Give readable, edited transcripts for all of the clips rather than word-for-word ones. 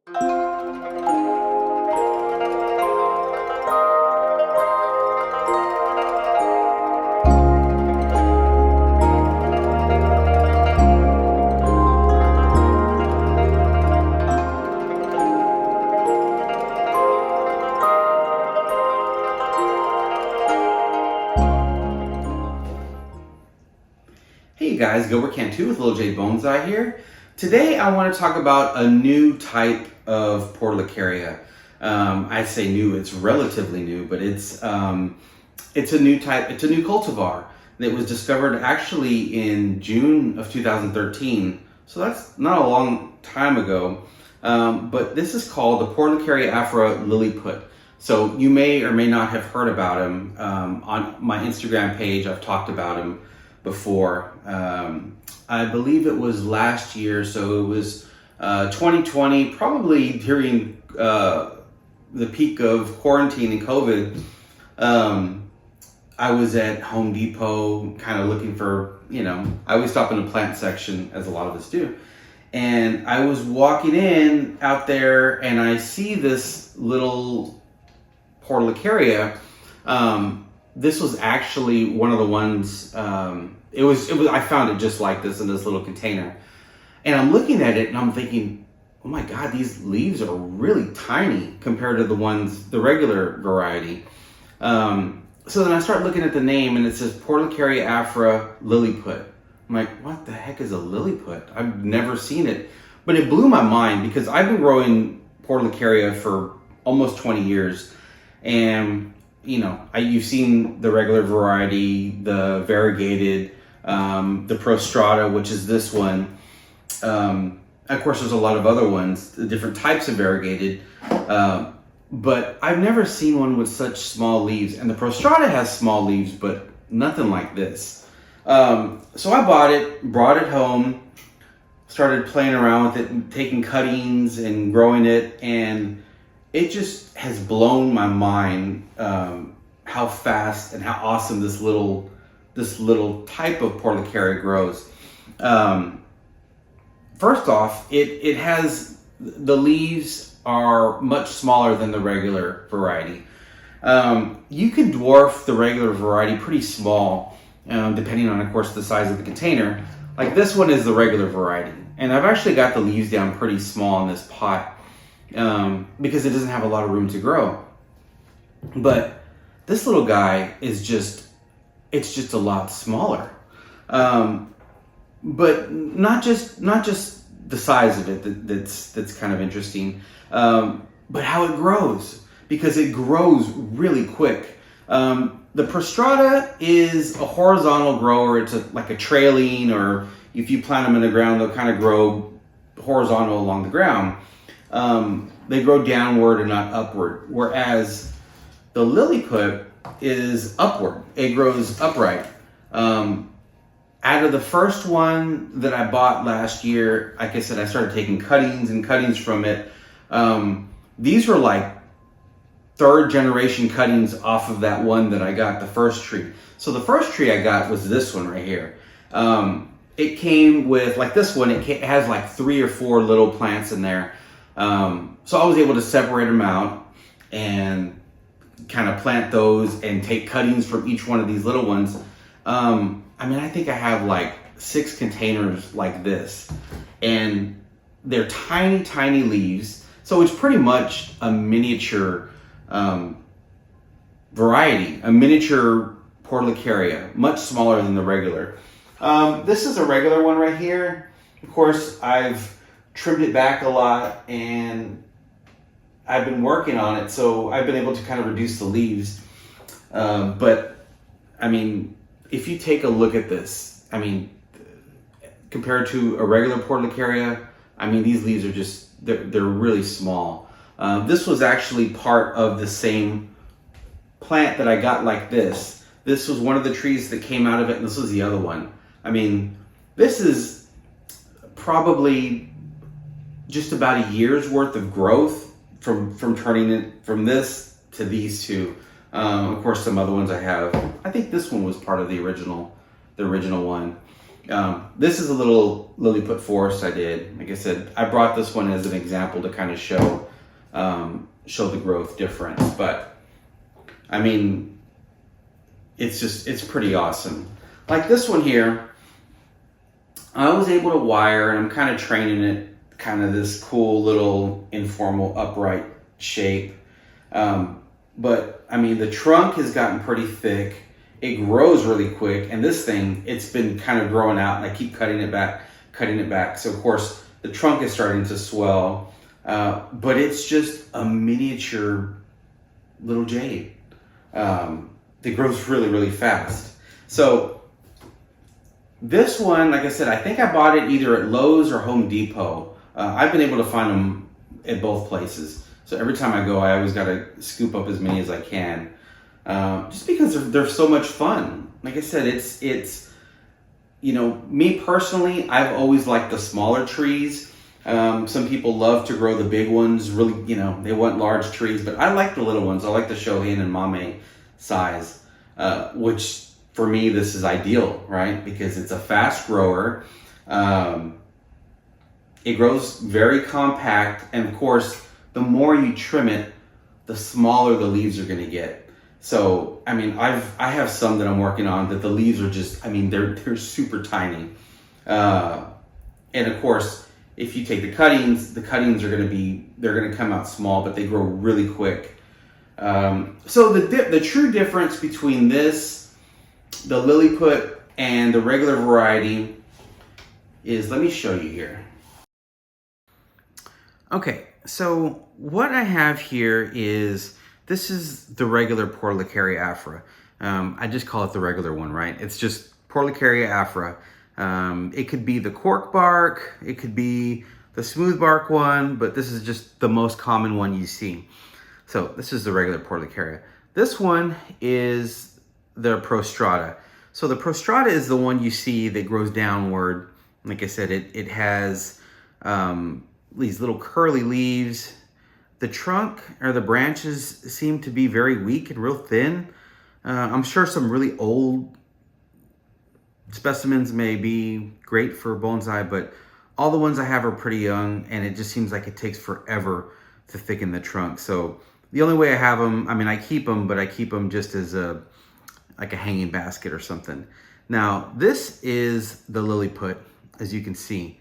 Hey guys, Gilbert with Little Jade Bonsai here. Today I want to talk about a new type of Portulacaria. I say new, it's relatively new, but it's a new type, it's a new cultivar that was discovered actually in June of 2013. So that's not a long time ago, but this is called the Portulacaria Afra Lilliput. So you may or may not have heard about him. On my Instagram page, I've talked about him before. I believe it was last year, so it was 2020, probably during the peak of quarantine and COVID. I was at Home Depot kind of looking for, I always stop in the plant section, as a lot of us do. And I was walking in out there and I see this little Portulacaria. This was actually one of the ones, it was, I found it just like this in this little container. And I'm looking at it and I'm thinking, oh my God, these leaves are really tiny compared to the regular variety. So then I start looking at the name and it says Portulacaria Afra Lilliput. I'm like, what the heck is a Lilliput? I've never seen it. But it blew my mind because I've been growing Portulacaria for almost 20 years. And you've seen the regular variety, the variegated, the prostrata, which is this one. Of course, there's a lot of other ones, the different types of variegated, but I've never seen one with such small leaves. And the prostrata has small leaves, but nothing like this. So I bought it, brought it home, started playing around with it, taking cuttings and growing it, and it just has blown my mind how fast and how awesome this little type of Portulacaria grows. First off, it has, the leaves are much smaller than the regular variety. You can dwarf the regular variety pretty small, depending on, of course, the size of the container. Like this one is the regular variety, and I've actually got the leaves down pretty small in this pot. Because it doesn't have a lot of room to grow. But this little guy is it's just a lot smaller. But not just the size of it that's kind of interesting, but how it grows, because it grows really quick. The prostrata is a horizontal grower. It's like a trailing, or if you plant them in the ground, they'll kind of grow horizontal along the ground. They grow downward and not upward, whereas the Lilliput is upward. It grows upright. Out of the first one that I bought last year, like I said, I started taking cuttings from it. These were like third generation cuttings off of that one that I got, the first tree. So the first tree I got was this one right here. It came with, like this one, it has like 3 or 4 little plants in there. So I was able to separate them out and kind of plant those and take cuttings from each one of these little ones. I think I have like 6 containers like this, and they're tiny, tiny leaves. So it's pretty much a miniature variety, a miniature Portulacaria, much smaller than the regular. This is a regular one right here. Of course, I've trimmed it back a lot and I've been working on it, so I've been able to kind of reduce the leaves. But if you take a look at this, compared to a regular Portulacaria, these leaves are they're really small. This was actually part of the same plant that I got like this. This was one of the trees that came out of it, and this was the other one. This is probably just about a year's worth of growth from turning it from this to these two. Of course, some other ones I have. I think this one was part of the original one. This is a little Lilliput forest I did. Like I said, I brought this one as an example to kind of show the growth difference. But I mean, it's pretty awesome. Like this one here, I was able to wire, and I'm kind of training it kind of this cool little informal upright shape. But I mean, the trunk has gotten pretty thick. It grows really quick, and this thing, it's been kind of growing out, and I keep cutting it back. So of course the trunk is starting to swell, but it's just a miniature little jade. It grows really, really fast. So this one, like I said, I think I bought it either at Lowe's or Home Depot. I've been able to find them at both places. So every time I go, I always got to scoop up as many as I can. Just because they're so much fun. Like I said, it's you know, me personally, I've always liked the smaller trees. Some people love to grow the big ones, really, you know, they want large trees, but I like the little ones. I like the shohin and mame size, which for me, this is ideal, right? Because it's a fast grower. It grows very compact, and of course, the more you trim it, the smaller the leaves are going to get. So, I mean, I have some that I'm working on that the leaves are just, I mean, they're super tiny. And of course, if you take the cuttings are going to they're going to come out small, but they grow really quick. So the true difference between this, the Lilliput, and the regular variety is, let me show you here. Okay, so what I have here is, this is the regular Portulacaria Afra. I just call it the regular one, right? It's just Portulacaria Afra. It could be the cork bark, it could be the smooth bark one, but this is just the most common one you see. So this is the regular Portulacaria. This one is the prostrata. So the prostrata is the one you see that grows downward. Like I said, it has these little curly leaves. The trunk or the branches seem to be very weak and real thin. I'm sure some really old specimens may be great for bonsai, but all the ones I have are pretty young, and it just seems like it takes forever to thicken the trunk. So the only way I have them, I mean, I keep them, but I keep them just as like a hanging basket or something. Now, this is the Lilliput, as you can see.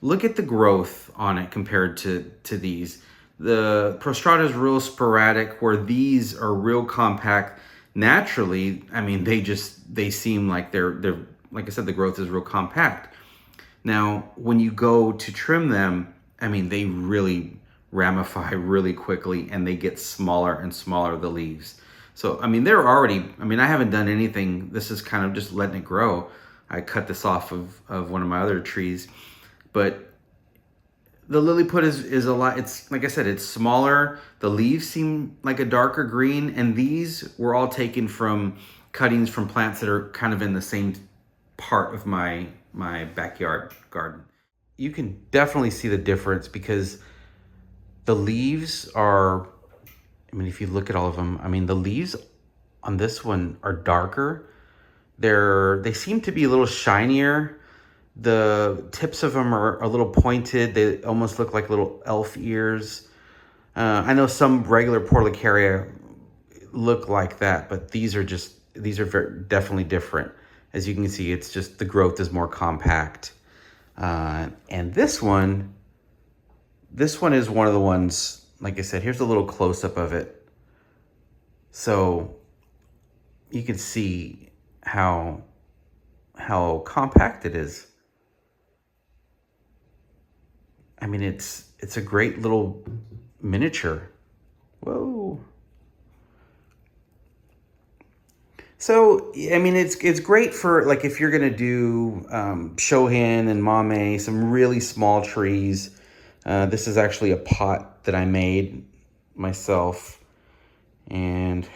Look at the growth on it compared to these. The prostrata is real sporadic, where these are real compact. Naturally, I mean, they seem like they're like I said, the growth is real compact. Now, when you go to trim them, I mean, they really ramify really quickly, and they get smaller and smaller, the leaves. So, I mean, they're already, I mean, I haven't done anything. This is kind of just letting it grow. I cut this off of one of my other trees, but the Lilliput is a lot, it's, like I said, it's smaller. The leaves seem like a darker green, and these were all taken from cuttings from plants that are kind of in the same part of my backyard garden. You can definitely see the difference, because the leaves are, I mean, if you look at all of them, I mean, the leaves on this one are darker. They seem to be a little shinier. The tips of them are a little pointed. They almost look like little elf ears. I know some regular Portulacaria look like that, but these are definitely different. As you can see, it's just the growth is more compact. And this one is one of the ones, like I said, here's a little close-up of it. So you can see how compact it is. I mean, it's a great little miniature. Whoa. So, I mean, it's great for, like, if you're gonna do shohin and mame, some really small trees. This is actually a pot that I made myself. And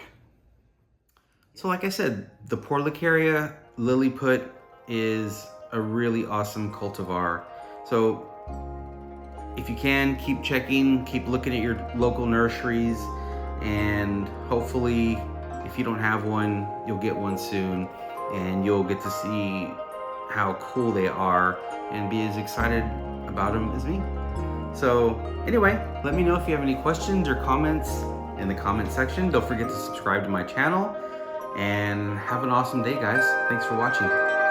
so, like I said, the Portulacaria Lilliput is a really awesome cultivar. So if you can, keep checking, keep looking at your local nurseries, and hopefully, if you don't have one, you'll get one soon, and you'll get to see how cool they are and be as excited about them as me. So anyway, let me know if you have any questions or comments in the comment section. Don't forget to subscribe to my channel, and have an awesome day, guys. Thanks for watching.